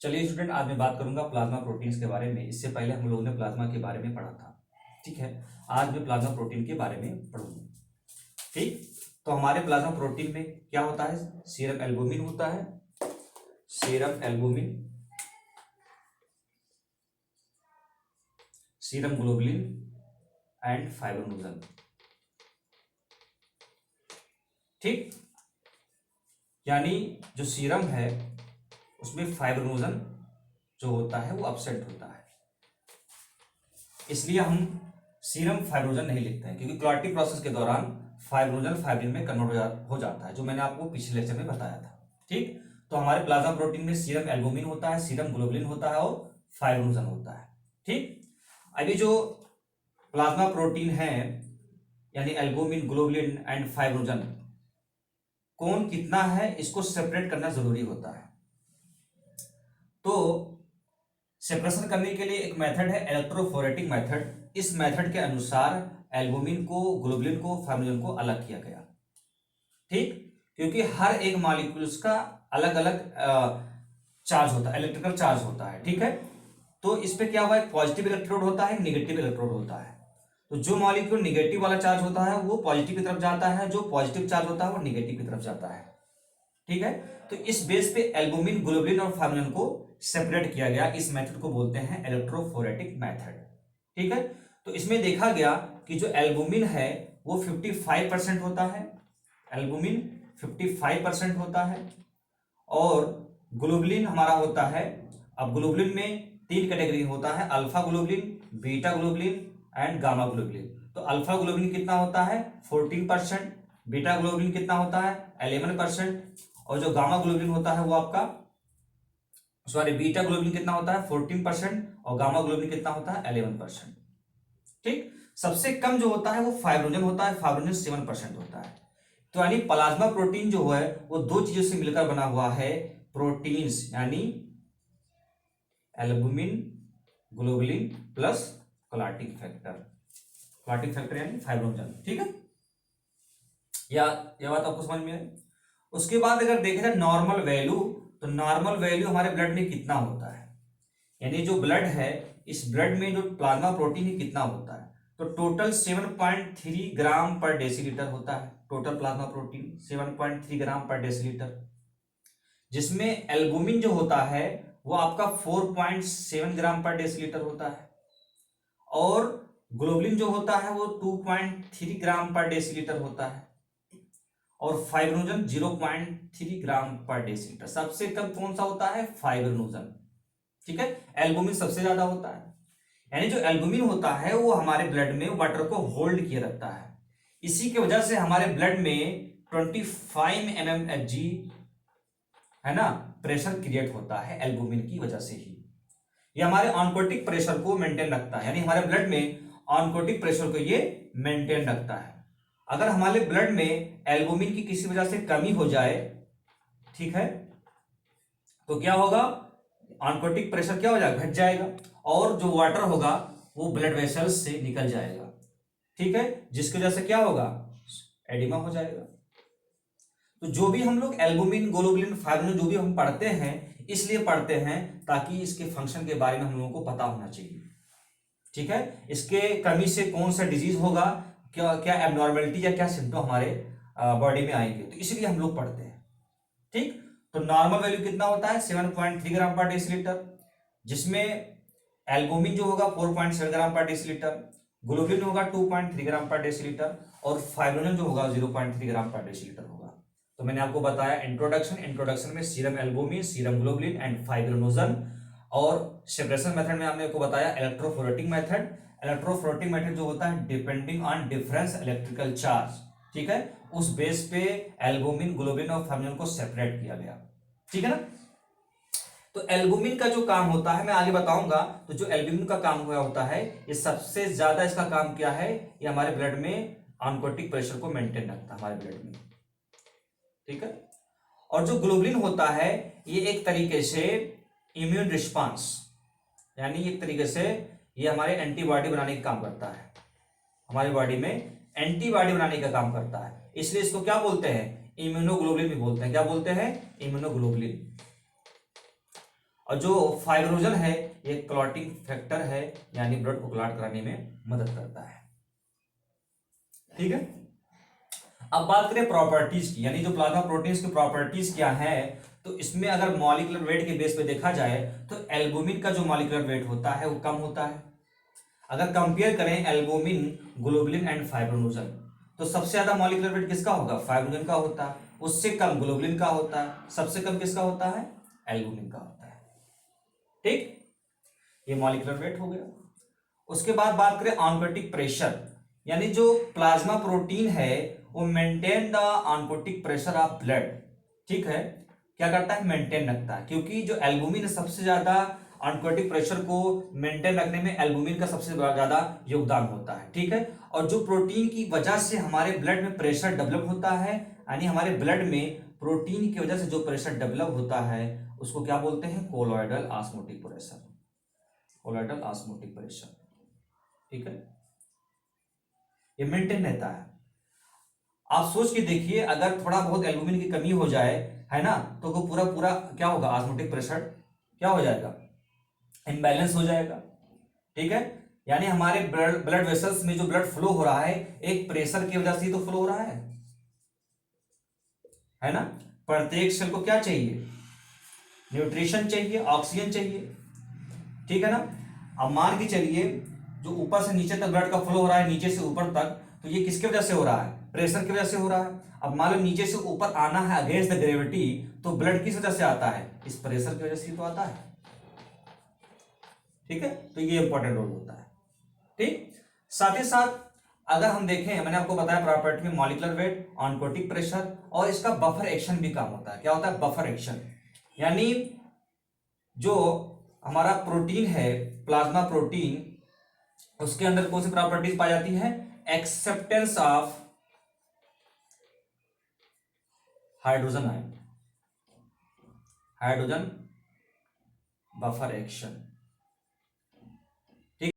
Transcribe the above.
चलिए स्टूडेंट, आज मैं बात करूंगा प्लाज्मा प्रोटीन्स के बारे में। इससे पहले हम लोगों ने प्लाज्मा के बारे में पढ़ा था, ठीक है। आज मैं प्लाज्मा प्रोटीन के बारे में पढ़ूंगा, ठीक। तो हमारे प्लाज्मा प्रोटीन में क्या होता है? सीरम एल्बुमिन होता है, serum albumin, serum globulin and fibrinogen, ठीक। यानी जो सीरम है उसमें फाइब्रोनोजन जो होता है वो एब्सेंट होता है, इसलिए हम सीरम फाइब्रोजन नहीं लिखते हैं, क्योंकि क्लॉटिंग प्रोसेस के दौरान फाइब्रोजन फाइब्रिन में कन्वर्ट हो जाता है, जो मैंने आपको पिछले लेक्चर में बताया था, ठीक। तो हमारे प्लाज्मा प्रोटीन में सीरम एल्बुमिन होता है, सीरम ग्लोबुलिन होता है और फाइब्रोनोजन होता है, ठीक। अभी जो प्लाज्मा प्रोटीन है यानी एल्बुमिन, ग्लोबुलिन एंड फाइब्रोनोजन, कौन कितना है इसको सेपरेट करना जरूरी होता है। तो सेपरेशन करने के लिए एक मेथड है इलेक्ट्रोफोरेटिक मेथड। इस मेथड के अनुसार एल्बुमिन को, ग्लोबुलिन को, फाइब्रोनोजन को अलग किया गया, ठीक। क्योंकि हर एक मॉलिक्यूल्स का अलग अलग चार्ज होता है, इलेक्ट्रिकल चार्ज होता है, ठीक है। तो इस पे क्या हुआ, एक पॉजिटिव इलेक्ट्रोड होता है, निगेटिव इलेक्ट्रोड होता है। तो जो मॉलिक्यूल निगेटिव वाला चार्ज होता है वो पॉजिटिव की तरफ जाता है, जो पॉजिटिव चार्ज होता है वो निगेटिव की तरफ जाता है, ठीक है। तो इस बेस पे एल्बुमिन, ग्लोबुलिन और फाइब्रोनोजन को सेपरेट किया गया। इस मेथड को बोलते हैं इलेक्ट्रोफोरेटिक मेथड, ठीक है। तो इसमें देखा गया कि जो एल्बुमिन है वो 55% होता है, एल्बुमिन 55% होता है, और ग्लोबुलिन हमारा होता है, अब ग्लोबुलिन में 3 कैटेगरी होता है, alpha globulin, beta globulin and gamma globulin. तो अल्फा ग्लोबुलिन कितना होता है? 14%, बीटा ग्लोबुलिन कितना होता है? 11%, और जो गामा ग्लोबुलिन होता है वो आपका, सॉरी, बीटा ग्लोबुलिन कितना होता है? 14%, और गामा ग्लोबुलिन कितना होता है? 11%, ठीक। सबसे कम जो होता है वो फाइब्रोनोजन होता है, फाइब्रोनोजन 7% होता है। तो यानी प्लाज्मा प्रोटीन जो है वो दो चीजों से मिलकर बना हुआ है, प्रोटीन्स यानी albumin, globulin plus clotting factor, clotting factor यानी फाइब्रोनोजन, ठीक है। या यह बात आपको समझ में है? उसके बाद अगर देखा जाए नॉर्मल वैल्यू, तो नॉर्मल वैल्यू हमारे ब्लड में कितना होता है, यानी जो ब्लड है, इस ब्लड में जो प्लाज्मा प्रोटीन है कितना होता है, तो टोटल 7.3 ग्राम पर डेसीलीटर होता है। टोटल प्लाज्मा प्रोटीन 7.3 ग्राम पर डेसीलीटर, जिसमें एल्बुमिन जो होता है वो आपका 4.7 ग्राम पर डेसीलीटर होता है, और ग्लोबुलिन जो होता है वो 2.3 ग्राम पर डेसीलीटर होता है, और फाइब्रोनोजन 0.3 ग्राम पर डेसीलीटर। सबसे कम कौन सा होता है? फाइब्रोनोजन, ठीक है। एल्बुमिन सबसे ज्यादा होता है। यानी जो एल्बुमिन होता है वो हमारे ब्लड में वाटर को होल्ड किए रखता है। इसी की वजह से हमारे ब्लड में 25 mmHg है ना प्रेशर क्रिएट होता है, एल्बुमिन की वजह से ही। ये हमारे ऑनकोटिक प्रेशर को मेंटेन रखता है, यानी हमारे ब्लड में ऑनकोटिक प्रेशर को ये मेंटेन रखता है। अगर हमारे ब्लड में एल्बुमिन की किसी वजह से कमी हो जाए, ठीक है, तो क्या होगा? ऑनकोटिक प्रेशर क्या हो जाएगा? घट जाएगा, और जो वाटर होगा वो ब्लड वेसल्स से निकल जाएगा, ठीक है, जिसकी वजह से क्या होगा? एडिमा हो जाएगा। तो जो भी हम लोग एल्बुमिन, ग्लोबुलिन, फाइब्रोनोजन जो भी हम पढ़ते हैं, इसलिए पढ़ते हैं ताकि इसके फंक्शन के बारे में हम लोगों को पता होना चाहिए, ठीक है। इसके कमी से कौन सा डिजीज होगा, क्या क्या एबनॉर्मेलिटी या क्या सिम्टम हमारे बॉडी में आएंगे, तो इसलिए हम लोग पढ़ते हैं, ठीक। तो नॉर्मल वैल्यू कितना होता है? 7.3 ग्राम पर डेसीलीटर, जिसमें एल्बुमिन जो होगा 4.7 ग्राम पर डेसीलीटर, ग्लोबुलिन होगा 2.3 ग्राम पर डेसीलीटर, और फाइब्रोनोजन जो होगा 0.3 ग्राम पर डेसीलीटर होगा। तो मैंने आपको बताया इंट्रोडक्शन में serum albumin, serum globulin and fibrinogen, और सेपरेशन मेथड में हमने आपको बताया इलेक्ट्रोफोरेटिक मेथड। इलेक्ट्रोफोरेटिक मेथड जो होता है depending on difference electrical charge, ठीक है, उस बेस पे एल्बुमिन, ग्लोबुलिन और फाइब्रोनोजन को सेपरेट किया गया, ठीक है ना। तो एल्बुमिन का जो काम होता है मैं आगे बताऊंगा। तो जो एल्बुमिन का काम हुआ होता है, ये सबसे ज्यादा इसका काम क्या है? ये हमारे ब्लड में ऑनकोटिक प्रेशर को मेंटेन रखता है हमारे ब्लड में, ठीक है। और जो ग्लोबुलिन होता है ये एक तरीके से इम्यून रिस्पांस, यानी एक तरीके से ये हमारे एंटीबॉडी बनाने का काम करता है, हमारी बॉडी में एंटीबॉडी बनाने का काम करता है, इसलिए इसको क्या बोलते हैं? इम्यूनोग्लोबुलिन भी बोलते हैं। क्या बोलते हैं? इम्यूनोग्लोबुलिन। और जो फाइब्रोजन है ये क्लॉटिंग फैक्टर है, यानी ब्लड को क्लॉट कराने में मदद करता है। ठीक है, अब बात करें प्रॉपर्टीज की, यानी जो प्लाज्मा प्रोटीन्स की प्रॉपर्टीज क्या है। तो इसमें अगर मॉलिक्यूलर वेट के बेस पे देखा जाए तो एल्बुमिन का जो मॉलिक्यूलर वेट होता है वो कम होता है। अगर कंपेयर करें एल्बुमिन, ग्लोबुलिन एंड फाइब्रोनोजन, तो सबसे ज्यादा मॉलिक्यूलर वेट किसका होगा? फाइब्रोनोजन का होता है। उससे कम ग्लोबुलिन का होता है। सबसे कम किसका होता है? एल्बुमिन का होता है। ठीक, ये मॉलिक्यूलर वेट हो गया। उसके बाद बात करें ऑनकोटिक प्रेशर, यानी जो प्लाज्मा प्रोटीन है वो maintain the oncotic pressure of blood. ठीक है, क्या करता है? मेंटेन रखता है, क्योंकि जो एल्बुमिन है सबसे ज्यादा ऑनकोटिक प्रेशर को मेंटेन रखने में एल्बुमिन का सबसे ज्यादा योगदान होता है। ठीक है, और जो प्रोटीन की वजह से हमारे ब्लड में प्रेशर डेवलप होता है, यानी हमारे ब्लड में प्रोटीन की वजह से जो प्रेशर डेवलप होता है उसको क्या बोलते हैं? Colloidal osmotic pressure. Colloidal osmotic pressure, ठीक है, ये मेंटेन रहता है। आप सोच के देखिए, अगर थोड़ा बहुत एल्बुमिन की कमी हो जाए, है ना, तो वो पूरा पूरा क्या होगा? ऑस्मोटिक प्रेशर क्या हो जाएगा? इम्बैलेंस हो जाएगा। ठीक है, यानी हमारे ब्लड वेसल्स में जो ब्लड फ्लो हो रहा है एक प्रेशर की वजह से ही तो फ्लो हो रहा है ना। प्रत्येक सेल को क्या चाहिए? न्यूट्रिशन चाहिए, ऑक्सीजन चाहिए। ठीक है ना। अब मान के चलिए जो ऊपर से नीचे तक ब्लड का फ्लो हो रहा है, नीचे से ऊपर तक, तो ये किसकी वजह से हो रहा है? प्रेशर की वजह से हो रहा है। अब मान लो नीचे से ऊपर आना है अगेंस्ट द ग्रेविटी, तो ब्लड किस वजह से आता है? इस प्रेशर की वजह से तो आता है। ठीक है, तो ये इंपॉर्टेंट रोल होता है। ठीक, साथ ही साथ अगर हम देखें, मैंने आपको बताया प्रॉपर्टी में मॉलिक्यूलर वेट, ऑनकोटिक प्रेशर, और इसका बफर एक्शन भी काम होता है। क्या होता है? बफर एक्शन, यानी जो हमारा प्रोटीन है, प्लाज्मा प्रोटीन, उसके अंदर कौन सी प्रॉपर्टीज पाई जाती है? Acceptance of hydrogen ion, hydrogen buffer action.